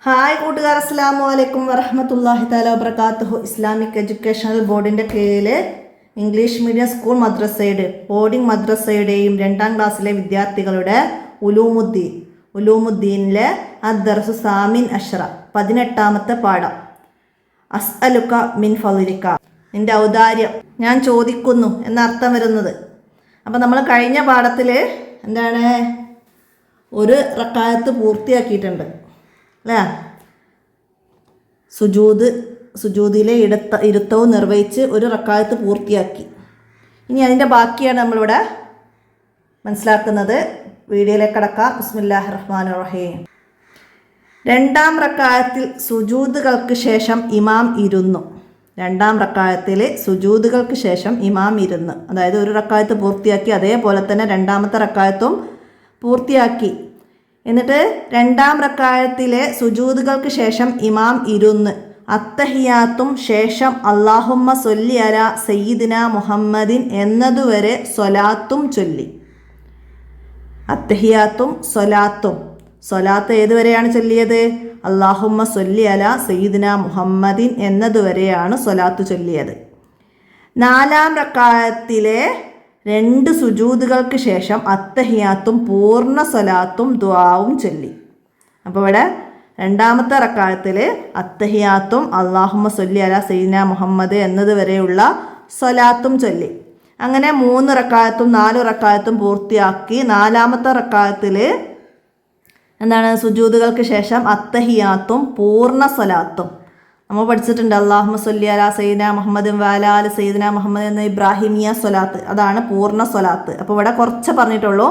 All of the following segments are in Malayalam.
ഹായ് കൂട്ടുകാർ, അസ്സലാമു അലൈക്കും വറഹ്മത്തുള്ളാഹി തആല വബറകാതുഹു. ഇസ്ലാമിക് എഡ്യൂക്കേഷണൽ ബോർഡിൻ്റെ കീഴിൽ ഇംഗ്ലീഷ് മീഡിയം സ്കൂൾ മദ്രസയുടെ ബോർഡിംഗ് മദ്രസയുടെയും 2ാം ക്ലാസ്സിലെ വിദ്യാർത്ഥികളുടെ ഉലൂമുദ്ദീനിലെ അദ്ദർസു സാമിൻ അഷ്റ 18ാമത്തെ പാഠം. അസ്അലുക മിൻ ഫളിക, നിൻ്റെ ഔദാര്യം ഞാൻ ചോദിക്കുന്നു എന്നർത്ഥം വരുന്നത്. അപ്പോൾ നമ്മൾ കഴിഞ്ഞ പാഠത്തിൽ എന്താണ്, ഒരു റക്അത്ത് പൂർത്തിയാക്കിയിട്ടുണ്ട് അല്ലേ? സുജൂദിലെ ഇരുത്തവും നിർവഹിച്ച് ഒരു റക്അത്ത് പൂർത്തിയാക്കി. ഇനി അതിൻ്റെ ബാക്കിയാണ് നമ്മളിവിടെ മനസ്സിലാക്കുന്നത്. വീഡിയോയിലേക്ക് കടക്കാം. ബിസ്മില്ലാഹിർ റഹ്മാനിർ റഹീം. 2ാം റക്അത്തിൽ സുജൂദുകൾക്ക് ശേഷം ഇമാം ഇരുന്നു. 2ാം റക്അത്തിൽ സുജൂദുകൾക്ക് ശേഷം ഇമാം ഇരുന്ന്, അതായത് ഒരു റക്അത്ത് പൂർത്തിയാക്കി, അതേപോലെ തന്നെ 2ാമത്തെ റക്അത്തും പൂർത്തിയാക്കി. എന്നിട്ട് 2ാം റക്അത്തിലെ സുജൂദുകൾക്ക് ശേഷം ഇമാം ഇരുന്ന് അത്തഹിയാത്തും ശേഷം അല്ലാഹുമ്മ സ്വല്ലി അലാ സയ്യിദിന മുഹമ്മദിൻ എന്നതുവരെ സ്വലാത്തും ചൊല്ലി. അത്തഹിയാത്തും സ്വലാത്ത് ഏതുവരെയാണ് ചൊല്ലിയത്? അല്ലാഹുമ്മ സ്വല്ലി അലാ സയ്യിദിന മുഹമ്മദിൻ എന്നതുവരെയാണ് സ്വലാത്ത് ചൊല്ലിയത്. 4ാം റക്അത്തിലെ 2 സുജൂദുകൾക്ക് ശേഷം അത്തഹിയാത്തും പൂർണ്ണ സ്വലാത്തും ദുആവും ചൊല്ലി. അപ്പോൾ ഇവിടെ 2ാമത്തെ റക്അത്തിൽ അത്തഹിയാത്തും അല്ലാഹുമ്മ സ്വല്ലി അലാ സയ്യിദിന മുഹമ്മദ് എന്നതുവരെയുള്ള സ്വലാത്തും ചൊല്ലി. അങ്ങനെ 3 റക്അത്തും 4 റക്അത്തും പൂർത്തിയാക്കി. 4ാമത്തെ റക്അത്തിൽ എന്താണ്, സുജൂദുകൾക്ക് ശേഷം അത്തഹിയാത്തും പൂർണ്ണ സ്വലാത്തും നമ്മൾ പഠിച്ചിട്ടുണ്ട്. അല്ലാഹുമ്മ സ്വല്ലി അലാ സയ്യിദിന മുഹമ്മദ് വഅലാ ആലി സയ്യിദിന മുഹമ്മദ് എന്ന ഇബ്രാഹിമിയ സ്വലാത്ത്, അതാണ് പൂർണ്ണ സ്വലാത്ത്. അപ്പോൾ ഇവിടെ കുറച്ച് പറഞ്ഞിട്ടുള്ളൂ,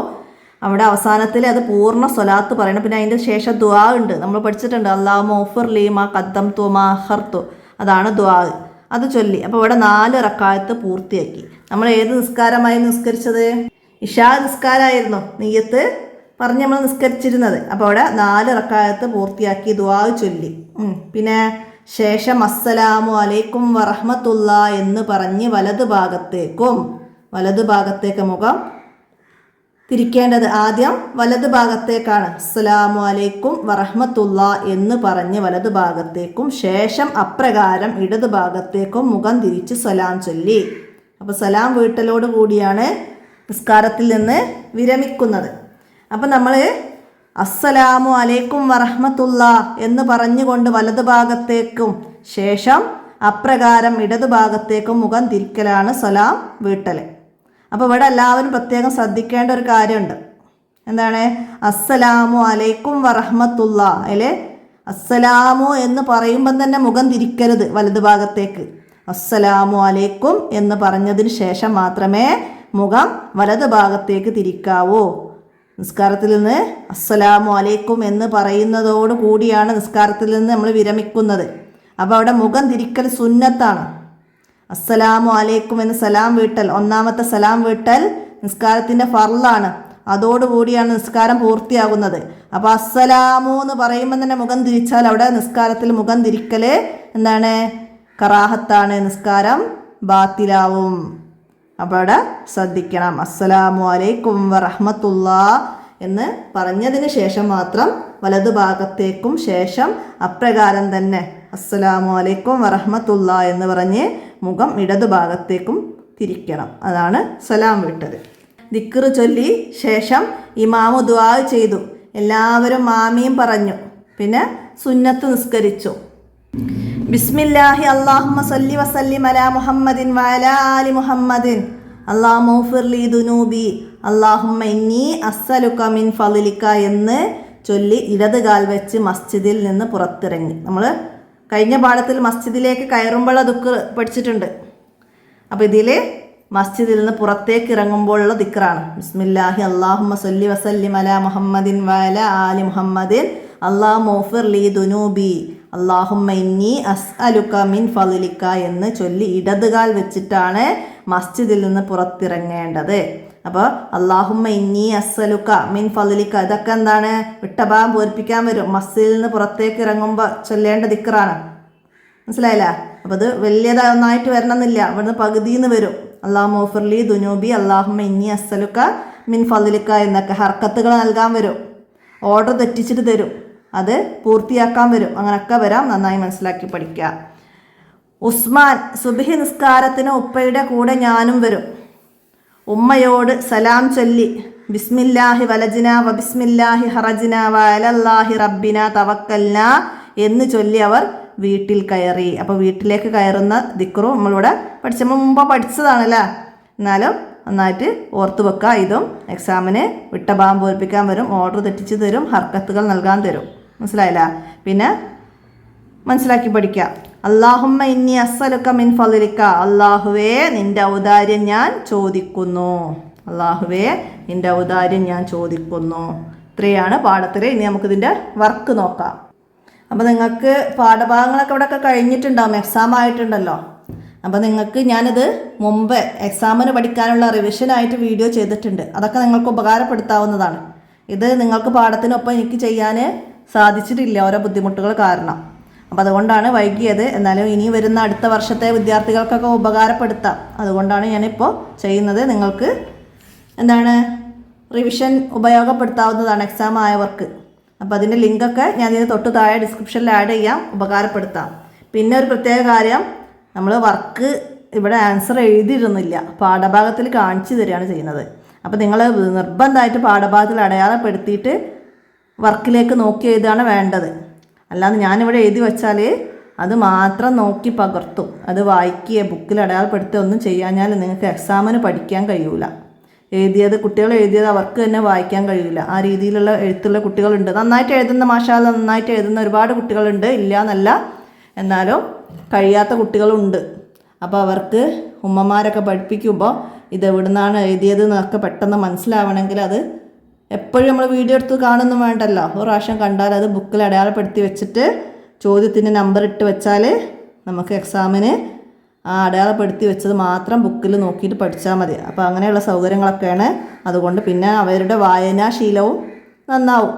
അവിടെ അവസാനത്തിൽ അത് പൂർണ്ണ സ്വലാത്ത് പറയണം. പിന്നെ അതിൻ്റെ ശേഷം ദുആ ഉണ്ട്, നമ്മൾ പഠിച്ചിട്ടുണ്ട്. അല്ലാഹുമ്മ ഗ്ഫിർ ലീ മാ ഖദ്ദംതു മാ അഖർതു, അതാണ് ദുആ, അത് ചൊല്ലി. അപ്പോൾ ഇവിടെ 4 റക്അത്ത് പൂർത്തിയാക്കി. നമ്മൾ ഏത് നിസ്കാരമായി നിസ്കരിച്ചത്? ഇശാ നിസ്കാരമായിരുന്നു നിയ്യത്ത് പറഞ്ഞ് നമ്മൾ നിസ്കരിച്ചിരുന്നത്. അപ്പോൾ അവിടെ 4 റക്അത്ത് പൂർത്തിയാക്കി, ദുആ ചൊല്ലി. പിന്നെ ശേഷം അസ്സലാമു അലൈക്കും വറഹ്മത്തുള്ള എന്ന് പറഞ്ഞ് വലതു ഭാഗത്തേക്ക് മുഖം തിരിക്കേണ്ടത്. ആദ്യം വലതു ഭാഗത്തേക്കാണ്. അസ്സലാമു അലൈക്കും വറഹ്മത്തുള്ള എന്ന് പറഞ്ഞ് വലതു ഭാഗത്തേക്കും, ശേഷം അപ്രകാരം ഇടതു ഭാഗത്തേക്കും മുഖം തിരിച്ച് സലാം ചൊല്ലി. അപ്പോൾ സലാം വീട്ടലോട് കൂടിയാണ് നിസ്കാരത്തിൽ നിന്ന് വിരമിക്കുന്നത്. അപ്പം നമ്മൾ അസ്സലാമു അലൈക്കും വറഹ്മത്തുള്ള എന്ന് പറഞ്ഞുകൊണ്ട് വലതു ഭാഗത്തേക്കും ശേഷം അപ്രകാരം ഇടതു ഭാഗത്തേക്കും മുഖം തിരിക്കലാണ് സലാം വീട്ടൽ. അപ്പോൾ ഇവിടെ എല്ലാവരും പ്രത്യേകം ശ്രദ്ധിക്കേണ്ട ഒരു കാര്യമുണ്ട്. എന്താണ്? അസ്സലാമു അലൈക്കും വറഹ്മത്തുള്ള, അതിൽ അസ്സലാമു എന്ന് പറയുമ്പം തന്നെ മുഖം തിരിക്കരുത് വലതു ഭാഗത്തേക്ക്. അസ്സലാമു അലൈക്കും എന്ന് പറഞ്ഞതിന് ശേഷം മാത്രമേ മുഖം വലതു ഭാഗത്തേക്ക് തിരിക്കാവൂ. നിസ്കാരത്തിൽ നിന്ന് അസ്സലാമു അലൈക്കും എന്ന് പറയുന്നതോട് കൂടിയാണ് നിസ്കാരത്തിൽ നിന്ന് നമ്മൾ വിരമിക്കുന്നത്. അപ്പോൾ അവിടെ മുഖം തിരിക്കൽ സുന്നത്താണ്. അസ്സലാമു അലൈക്കും എന്ന് സലാം വീട്ടൽ, 1ാമത്തെ സലാം വീട്ടൽ നിസ്കാരത്തിൻ്റെ ഫർളാണ്. അതോടുകൂടിയാണ് നിസ്കാരം പൂർത്തിയാകുന്നത്. അപ്പോൾ അസ്സലാമു എന്ന് പറയുമ്പോൾ തന്നെ മുഖം തിരിച്ചാൽ അവിടെ നിസ്കാരത്തിൽ മുഖം തിരിക്കൽ എന്താണ്? കറാഹത്താണ്, നിസ്കാരം ബാത്തിലാവും. അപ്പോൾ അവിടെ ശ്രദ്ധിക്കണം. അസ്സലാമു അലൈക്കും വറഹ്മത്തുള്ള എന്ന് പറഞ്ഞതിന് ശേഷം മാത്രം വലതു ഭാഗത്തേക്കും ശേഷം അപ്രകാരം തന്നെ അസ്സലാമു അലൈക്കും വറഹ്മത്തുള്ള എന്ന് പറഞ്ഞ് മുഖം ഇടതു ഭാഗത്തേക്കും തിരിക്കണം. അതാണ് സലാം വിട്ടത്. ദിക്ർ ചൊല്ലി ശേഷം ഇമാമു ദുആ ചെയ്തു. എല്ലാവരും ആമീൻ പറഞ്ഞു. പിന്നെ സുന്നത്ത് നിസ്കരിച്ചു. ബിസ്മില്ലാഹി അല്ലാഹുമ്മ സല്ലി വസല്ലിം അലാ മുഹമ്മദിൻ വഅലാ ആലി മുഹമ്മദിൻ അല്ലാഹുമ്മ ഗ്ഫിർ ലീ ദുനൂബി അല്ലാഹുമ്മ ഇന്നി അസ്അലുക മിൻ ഫളിക എന്ന് ചൊല്ലി ഇടത് കാൽ വെച്ച് മസ്ജിദിൽ നിന്ന് പുറത്തിറങ്ങി. നമ്മൾ കഴിഞ്ഞ പാഠത്തിൽ മസ്ജിദിലേക്ക് കയറുമ്പോഴുള്ള ദിക്ർ പഠിച്ചിട്ടുണ്ട്. അപ്പോൾ ഇതിൽ മസ്ജിദിൽ നിന്ന് പുറത്തേക്ക് ഇറങ്ങുമ്പോഴുള്ള ദിക്റാണ്. ബിസ്മില്ലാഹി അല്ലാഹുമ്മ സല്ലി വസല്ലിം അലാ മുഹമ്മദിൻ വഅലാ ആലി മുഹമ്മദിൻ അല്ലാഹുമ്മ ഗ്ഫിർ ലീ ദുനൂബി അല്ലാഹുമ്മ ഇന്നി അസ്അലുക മിൻ ഫളിക എന്ന് ചൊല്ലി ഇടതുകാൽ വെച്ചിട്ടാണ് മസ്ജിദിൽ നിന്ന് പുറത്തിറങ്ങേണ്ടത്. അപ്പോൾ അല്ലാഹുമ്മ ഇന്നി അസ്അലുക മിൻ ഫളിക, ഇതൊക്കെ എന്താണ്? വിട്ടഭാഗം പൂരിപ്പിക്കാൻ വരും. മസ്ജിദിൽ നിന്ന് പുറത്തേക്ക് ഇറങ്ങുമ്പോൾ ചൊല്ലേണ്ട ദിക്റാണ്. മനസ്സിലായില്ല? അപ്പോൾ അത് വലിയതൊന്നായിട്ട് വരണമെന്നില്ല, ഇവിടുന്ന് പകുതിയിൽ നിന്ന് വരും. അല്ലാഹുമ്മ ഗ്ഫിർ ലീ ദുനൂബി അല്ലാഹുമ്മ ഇന്നി അസ്അലുക മിൻ ഫളിക എന്നൊക്കെ ഹർക്കത്തുകൾ നൽകാൻ വരും. ഓർഡർ തെറ്റിച്ചിട്ട് തരും. അത് പൂർത്തിയാക്കാൻ വരും. അങ്ങനെയൊക്കെ വരാം. നന്നായി മനസ്സിലാക്കി പഠിക്കുക. ഉസ്മാൻ സുബ്ഹി നിസ്കാരത്തിന് ഉപ്പയുടെ കൂടെ ഞാനും വരും. ഉമ്മയോട് സലാം ചൊല്ലി ബിസ്മില്ലാഹി വലജിന വ ബിസ്മില്ലാഹി ഹറജിന വ അലല്ലാഹി റബ്ബിന തവക്കൽന എന്ന് ചൊല്ലി അവർ വീട്ടിൽ കയറി. അപ്പോൾ വീട്ടിലേക്ക് കയറുന്ന ദിക്റും നമ്മളിവിടെ മുമ്പ് പഠിച്ചതാണല്ലേ, എന്നാലും നന്നായിട്ട് ഓർത്ത് വെക്കുക. ഇതും എക്സാമിന് വിട്ട ഭാഗം പൂരിപ്പിക്കാൻ വരും, ഓർഡർ തെറ്റിച്ച് തരും, ഹർക്കത്തുകൾ നൽകാൻ തരും. മനസ്സിലായില്ല? പിന്നെ മനസ്സിലാക്കി പഠിക്കുക. അല്ലാഹുമ്മ ഇന്നി അസ്അലുക മിൻ ഫളിക, അല്ലാഹുവേ നിന്റെ ഔദാര്യം ഞാൻ ചോദിക്കുന്നു. അല്ലാഹുവേ നിന്റെ ഔദാര്യം ഞാൻ ചോദിക്കുന്നു. ഇത്രയാണ് പാഠത്തിൽ. ഇനി നമുക്കിതിൻ്റെ വർക്ക് നോക്കാം. അപ്പോൾ നിങ്ങൾക്ക് പാഠഭാഗങ്ങളൊക്കെ ഇവിടെയൊക്കെ കഴിഞ്ഞിട്ടുണ്ടാവും, എക്സാം ആയിട്ടുണ്ടല്ലോ. അപ്പോൾ നിങ്ങൾക്ക് ഞാനിത് മുമ്പ് എക്സാമിന് പഠിക്കാനുള്ള റിവിഷനായിട്ട് വീഡിയോ ചെയ്തിട്ടുണ്ട്. അതൊക്കെ നിങ്ങൾക്ക് ഉപകാരപ്പെടുത്താവുന്നതാണ്. ഇത് നിങ്ങൾക്ക് പാഠത്തിനൊപ്പം എനിക്ക് ചെയ്യാൻ സാധിച്ചിട്ടില്ല ഓരോ ബുദ്ധിമുട്ടുകൾ കാരണം. അപ്പോൾ അതുകൊണ്ടാണ് വൈകിയത്. എന്നാലും ഇനി വരുന്ന അടുത്ത വർഷത്തെ വിദ്യാർത്ഥികൾക്കൊക്കെ ഉപകാരപ്പെടുത്താം. അതുകൊണ്ടാണ് ഞാനിപ്പോൾ ചെയ്യുന്നത്. നിങ്ങൾക്ക് റിവിഷൻ ഉപയോഗപ്പെടുത്താവുന്നതാണ് എക്സാം ആയവർക്ക്. അപ്പോൾ അതിൻ്റെ ലിങ്കൊക്കെ ഞാൻ ഇതിന് തൊട്ട് താഴെ ഡിസ്ക്രിപ്ഷനിൽ ആഡ് ചെയ്യാം, ഉപകാരപ്പെടുത്താം. പിന്നെ ഒരു പ്രത്യേക കാര്യം, നമ്മൾ വർക്ക് ഇവിടെ ആൻസർ എഴുതിയിരുന്നില്ല, പാഠഭാഗത്തിൽ കാണിച്ചു തരികയാണ് ചെയ്യുന്നത്. അപ്പോൾ നിങ്ങൾ നിർബന്ധമായിട്ട് പാഠഭാഗത്തിൽ അടയാളപ്പെടുത്തിയിട്ട് വർക്കിലേക്ക് നോക്കി എഴുതാണ് വേണ്ടത്. അല്ലാതെ ഞാനിവിടെ എഴുതി വെച്ചാൽ അത് മാത്രം നോക്കി പകർത്തും, അത് വായിക്കുകയോ ബുക്കിൽ അടയാളപ്പെടുത്തുകയോ ഒന്നും ചെയ്യാഞ്ഞാൽ നിങ്ങൾക്ക് എക്സാമിന് പഠിക്കാൻ കഴിയൂല. കുട്ടികൾ എഴുതിയത് അവർക്ക് തന്നെ വായിക്കാൻ കഴിയില്ല. ആ രീതിയിലുള്ള എഴുത്തുള്ള കുട്ടികളുണ്ട്. നന്നായിട്ട് എഴുതുന്ന മാഷാഅല്ലാഹ് നന്നായിട്ട് എഴുതുന്ന ഒരുപാട് കുട്ടികളുണ്ട്, ഇല്ല എന്നല്ല, എന്നാലും കഴിയാത്ത കുട്ടികളുണ്ട്. അപ്പോൾ അവർക്ക് ഉമ്മമാരൊക്കെ പഠിപ്പിക്കുമ്പോൾ ഇത് എവിടുന്നാണ് എഴുതിയത് എന്നൊക്കെ പെട്ടെന്ന് മനസ്സിലാവണമെങ്കിൽ അത് എപ്പോഴും നമ്മൾ വീഡിയോ എടുത്ത് കാണുന്നു വേണ്ടല്ലോ. ഒരു പ്രാവശ്യം കണ്ടാൽ അത് ബുക്കിൽ അടയാളപ്പെടുത്തി വെച്ചിട്ട് ചോദ്യത്തിൻ്റെ നമ്പർ ഇട്ട് വെച്ചാൽ നമുക്ക് എക്സാമിന് ആ അടയാളപ്പെടുത്തി വെച്ചത് മാത്രം ബുക്കിൽ നോക്കിയിട്ട് പഠിച്ചാൽ മതി. അപ്പോൾ അങ്ങനെയുള്ള സൗകര്യങ്ങളൊക്കെയാണ്. അതുകൊണ്ട് പിന്നെ അവരുടെ വായനാശീലവും നന്നാവും,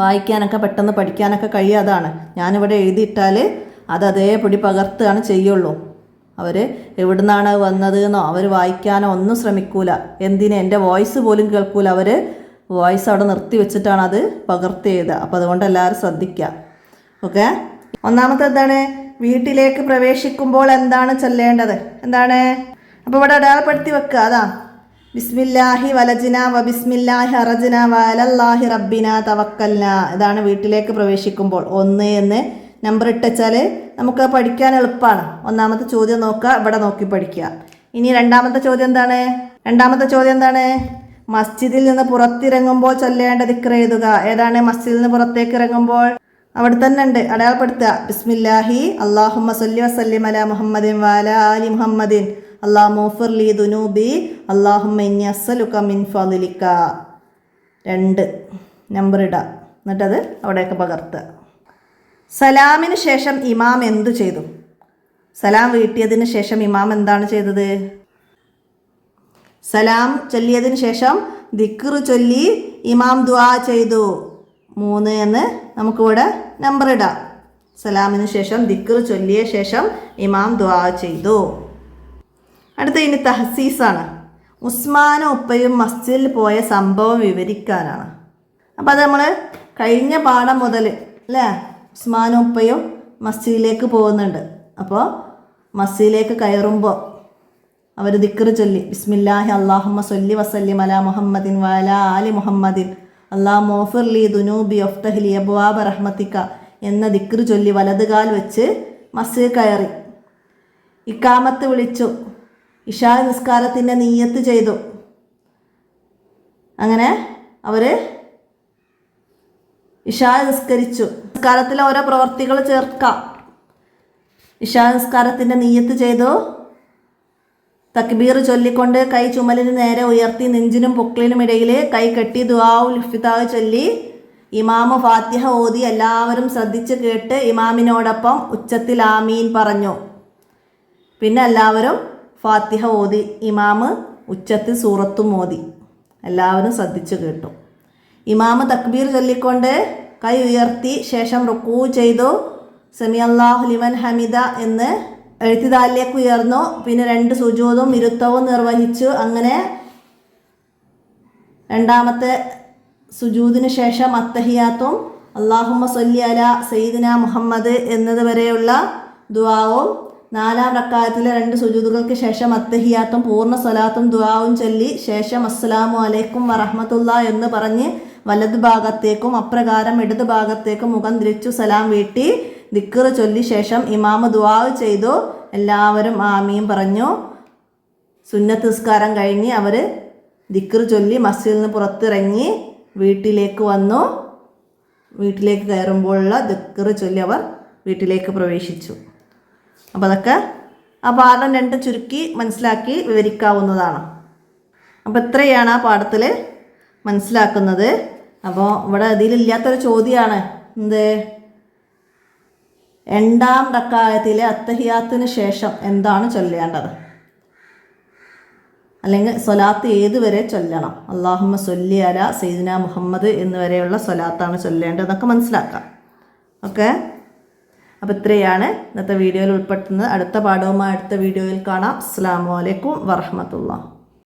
വായിക്കാനൊക്കെ പെട്ടെന്ന് പഠിക്കാനൊക്കെ കഴിയും. അതാണ് ഞാനിവിടെ എഴുതിയിട്ടാൽ അത് അതേപടി പകർത്തുകയാണ് ചെയ്യുള്ളൂ. അവർ എവിടുന്നാണ് വന്നത് എന്നോ അവർ വായിക്കാനോ ഒന്നും ശ്രമിക്കൂല. എൻ്റെ വോയിസ് പോലും കേൾക്കൂല. അവർ വോയിസ് അവിടെ നിർത്തി വെച്ചിട്ടാണ് അത് പകർത്തി എഴുതുക. അപ്പോൾ അതുകൊണ്ട് എല്ലാവരും ശ്രദ്ധിക്കുക. ഓക്കെ. ഒന്നാമത്തെ എന്താണ്? വീട്ടിലേക്ക് പ്രവേശിക്കുമ്പോൾ എന്താണ് ചൊല്ലേണ്ടത്? അപ്പോൾ ഇവിടെ അടയാളപ്പെടുത്തി വെക്കുക. അതാ ബിസ്മില്ലാഹി വലജിന വ ബിസ്മില്ലാഹി ഹറജിന വ അലല്ലാഹി റബ്ബിന തവക്കൽന. ഇതാണ് വീട്ടിലേക്ക് പ്രവേശിക്കുമ്പോൾ 1 എന്ന് നമ്പർ ഇട്ടുവെച്ചാൽ നമുക്ക് പഠിക്കാൻ എളുപ്പമാണ്. ഒന്നാമത്തെ ചോദ്യം നോക്കുക, ഇവിടെ നോക്കി പഠിക്കുക. ഇനി രണ്ടാമത്തെ ചോദ്യം എന്താണ്? മസ്ജിദിൽ നിന്ന് പുറത്തിറങ്ങുമ്പോൾ ചൊല്ലേണ്ട ദിക്ർ എഴുതുക. ഏതാണ്? മസ്ജിദിൽ നിന്ന് പുറത്തേക്ക് ഇറങ്ങുമ്പോൾ അവിടെ തന്നെ ഉണ്ട്, അടയാളപ്പെടുത്തുക. ബിസ്മില്ലാഹി അല്ലാഹുമ്മ സല്ലി വസല്ലിം അലാ മുഹമ്മദിൻ വഅലാ ആലി മുഹമ്മദിൻ അല്ലാഹുമ്മ ഗ്ഫിർ ലി ദുനൂബി അല്ലാഹുമ്മ ഇന്നി അസ്അലുക മിൻ ഫളിക. 2 നമ്പർ ഇടുക. എന്നിട്ടത് അവിടെയൊക്കെ പകർത്തുക. സലാമിന് ശേഷം ഇമാം എന്തു ചെയ്തു? സലാം വീട്ടിയതിന് ശേഷം ഇമാം എന്താണ് ചെയ്തത്? സലാം ചൊല്ലിയതിന് ശേഷം ദിക്ർ ചൊല്ലി ഇമാം ദുആ ചെയ്തു. 3 എന്ന് നമുക്കിവിടെ നമ്പർ ഇടാം. സലാമിന് ശേഷം ദിക്ർ ചൊല്ലിയ ശേഷം ഇമാം ദുആ ചെയ്തു. അടുത്ത ഇനി തഹ്സീസാണ്. ഉസ്മാനും ഉപ്പയും മസ്ജിദിൽ പോയ സംഭവം വിവരിക്കാനാണ്. അപ്പോൾ അത് നമ്മൾ കഴിഞ്ഞ പാഠം മുതൽ അല്ലേ, ഉസ്മാനും ഉപ്പയും മസ്ജിദിലേക്ക് പോകുന്നുണ്ട്. അപ്പോൾ മസ്ജിദിലേക്ക് കയറുമ്പോൾ അവർ ദിക്ർ ചൊല്ലി ബിസ്മില്ലാഹി അല്ലാഹുമ്മ സല്ലി വസല്ലിം അലാ മുഹമ്മദിൻ വഅലാ ആലി മുഹമ്മദിൻ അല്ലാഹുമ്മ ഗ്ഫിർ ലി ദുനൂബി വഫ്തഹ് ലി അബ്വാബ റഹ്മതിക എന്ന ദിക്ർ ചൊല്ലി വലതുകാൽ വെച്ച് മസ്ജിദ് കയറി. ഇഖാമത്ത് വിളിച്ചു. ഇശാ നിസ്കാരത്തിൻ്റെ നിയ്യത്ത് ചെയ്തു. അങ്ങനെ അവർ ഇശാ നിസ്കരിച്ചു. നിസ്കാരത്തിലെ ഓരോ പ്രവർത്തികൾ ചേർക്കാം. ഇശാ നിസ്കാരത്തിൻ്റെ നിയ്യത്ത് ചെയ്തു. തക്ബീർ ചൊല്ലിക്കൊണ്ട് കൈ ചുമലിന് നേരെ ഉയർത്തി നെഞ്ചിനും പൊക്കിളിനും ഇടയിൽ കൈ കെട്ടി ദുആഉൽ ഇഫ്തിതാഹ് ചൊല്ലി ഇമാമ് ഫാത്തിഹ ഓതി. എല്ലാവരും ശ്രദ്ധിച്ച് കേട്ട് ഇമാമിനോടൊപ്പം ഉച്ചത്തിൽ ആമീൻ പറഞ്ഞു. പിന്നെ എല്ലാവരും ഫാത്തിഹ ഓതി. ഇമാമ് ഉച്ചത്തിൽ സൂറത്തും ഓതി. എല്ലാവരും ശ്രദ്ധിച്ച് കേട്ടു. ഇമാമ് തക്ബീർ ചൊല്ലിക്കൊണ്ട് കൈ ഉയർത്തി ശേഷം റുക്കൂ ചെയ്തു. സമി അല്ലാഹു ലിമൻ ഹമിദ എന്ന് എഴുത്തിദാലിലേക്ക് ഉയർന്നു. പിന്നെ 2 സുജൂദും ഇരുത്തവും നിർവഹിച്ചു. അങ്ങനെ രണ്ടാമത്തെ സുജൂദിന് ശേഷം അത്തഹിയാത്തും അല്ലാഹുമ്മ സ്വല്ലി അലാ സയ്യിദിന മുഹമ്മദ് എന്നതുവരെയുള്ള ദുആവും 4-ാം റക്അത്തിലെ 2 സുജൂദുകൾക്ക് ശേഷം അത്തഹിയാത്തും പൂർണ്ണ സ്വലാത്തും ദുആവും ചൊല്ലി ശേഷം അസ്സലാമു അലൈക്കും വറഹ്മത്തുള്ളാഹി എന്ന് പറഞ്ഞ് വലത് ഭാഗത്തേക്കും അപ്രകാരം ഇടത് ഭാഗത്തേക്കും മുഖം തിരിച്ചു സലാം വീട്ടി ദിക്ർ ചൊല്ലി ശേഷം ഇമാമ് ദുആ ചെയ്തു. എല്ലാവരും ആമീൻ പറഞ്ഞു. സുന്നത്ത് നിസ്കാരം കഴിഞ്ഞ് അവർ ദിക്ർ ചൊല്ലി മസ്ജിദിൽ നിന്ന് പുറത്തിറങ്ങി വീട്ടിലേക്ക് വന്നു. വീട്ടിലേക്ക് കയറുമ്പോഴുള്ള ദിക്ർ ചൊല്ലി അവർ വീട്ടിലേക്ക് പ്രവേശിച്ചു. അപ്പോൾ അതൊക്കെ ആ പാഠം 2 ചുരുക്കി മനസ്സിലാക്കി വിവരിക്കാവുന്നതാണ്. അപ്പോൾ ഇത്രയാണ് ആ പാഠത്തിൽ മനസ്സിലാക്കുന്നത്. അപ്പോൾ ഇവിടെ അതിലില്ലാത്തൊരു ചോദ്യമാണ് എന്ത്, 2-ാം റക്അത്തിലെ അത്തഹിയാത്തിന് ശേഷം എന്താണ് ചൊല്ലേണ്ടത്, അല്ലെങ്കിൽ സ്വലാത്ത് ഏതുവരെ ചൊല്ലണം, അല്ലാഹുമ്മ സ്വല്ലി അലാ സയ്യിദിന മുഹമ്മദ് എന്നുവരെയുള്ള സ്വലാത്താണ് ചൊല്ലേണ്ടതെന്നൊക്കെ മനസ്സിലാക്കാം. ഓക്കെ, അപ്പോൾ ഇത്രയാണ് ഇന്നത്തെ വീഡിയോയിൽ ഉൾപ്പെടുത്തുന്നത്. അടുത്ത പാഠവുമായി അടുത്ത വീഡിയോയിൽ കാണാം. അസ്സലാമു അലൈക്കും വറഹ്മത്തുള്ളാഹി.